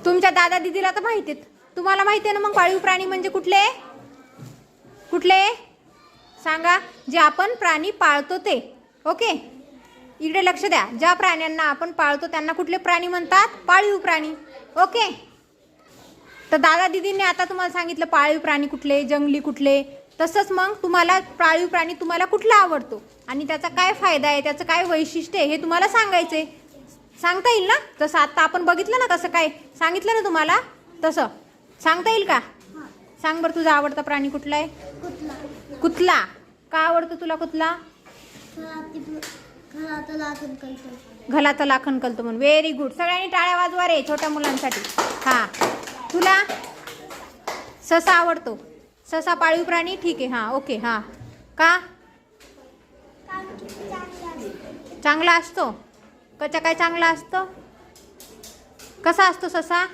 तुमच्या दादा दीदीला तर माहिती आहेत, तुम्हाला माहिती आहे ना मग पाळीव प्राणी म्हणजे कुठले कुठले सांगा. जे आपण प्राणी पाळतो ते. ओके, इकडे लक्ष द्या. ज्या प्राण्यांना आपण पाळतो त्यांना कुठले प्राणी म्हणतात? पाळीव प्राणी. ओके, तर दादा दीदींनी आता तुम्हाला सांगितलं पाळीव प्राणी कुठले, जंगली कुठले. तसंच मग तुम्हाला पाळीव प्राणी तुम्हाला कुठला आवडतो आणि त्याचा काय फायदा आहे, त्याचं काय वैशिष्ट्य आहे हे तुम्हाला सांगायचंय. सांगता येईल ना? जसं आता आपण बघितलं ना, कसं काय सांगितलं ना तुम्हाला, तसं सांगता येईल का? सांग बरं, तुझा आवडता प्राणी कुठला आहे? कुत्ला. का आवडतो तुला कुत्ला? घलाचं लाखन कळतो म्हणून. Very good. सगळ्यांनी टाळ्या वाजवा रे छोट्या मुलांसाठी. हां, तुला ससा आवडतो. ससा पाळीव प्राणी, ठीक आहे. हां, ओके. हां, का चांगला असतो? कचा काय चांगला असतो? कसा असतो ससा?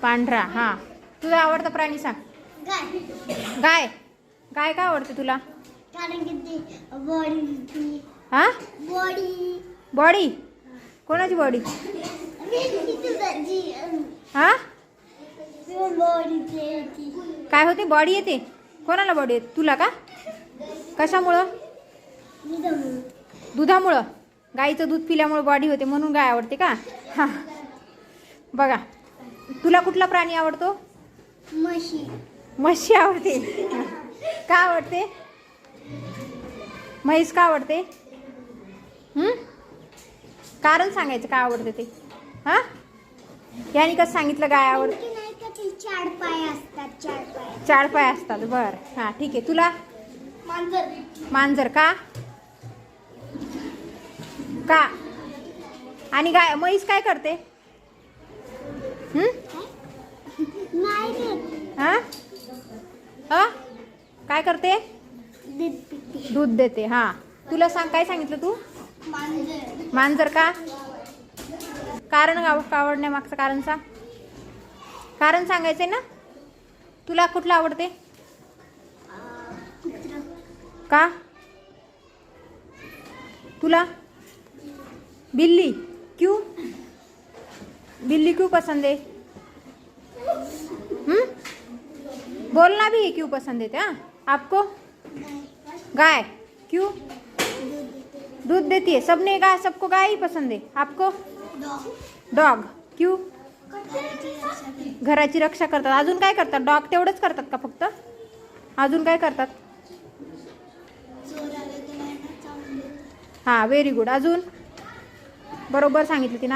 पांढरा. हां, तुझा आवडता प्राणी सांग. गाय. गाय का आवडते तुला? हा, बॉडी. कोणाची बॉडी? हा, काय होते? बॉडी येते. कोणाला बॉडी येते? तुला का? कशामुळं? दुधामुळं. गाईचं दूध पिल्यामुळे बॉडी होते म्हणून गाय आवडते का? हां, बघा, तुला कुठला प्राणी आवडतो? म्हशी आवडते. का आवडते? म्हैस का आवडते? कारण सांगायचं का आवडते ते. हां, याने कसं सांगितलं गाय आवडते? 4 पाय असतात. 4 पाय असतात. बरं, हां, ठीक आहे. तुला? मांजर. का? का? आणि गाय म्हैस काय करते? हां, काय करते? दूध देते. हां, तुला सांग, काय सांगितलं तू? मांजर. का? कारण आवडण्यामागचं कारण सांग. कारण सांगायचंय ना. तुला कुठलं आवडते? का? तुला? बिल्ली. क्यों? बिल्ली क्यों पसंद है? बोलना भी क्यों पसंद है? हाँ, आपको? गाय. क्यों? दूध देती है. सबने गाय, सबको गाय ही पसंद है. आपको? डॉग. क्यों? घराची रक्षा करतात. अजून काय करतात? डॉग तेवढंच करतात का फक्त? अजून काय करतात? हां, व्हेरी गुड. अजून बरोबर सांगितलं तिनं.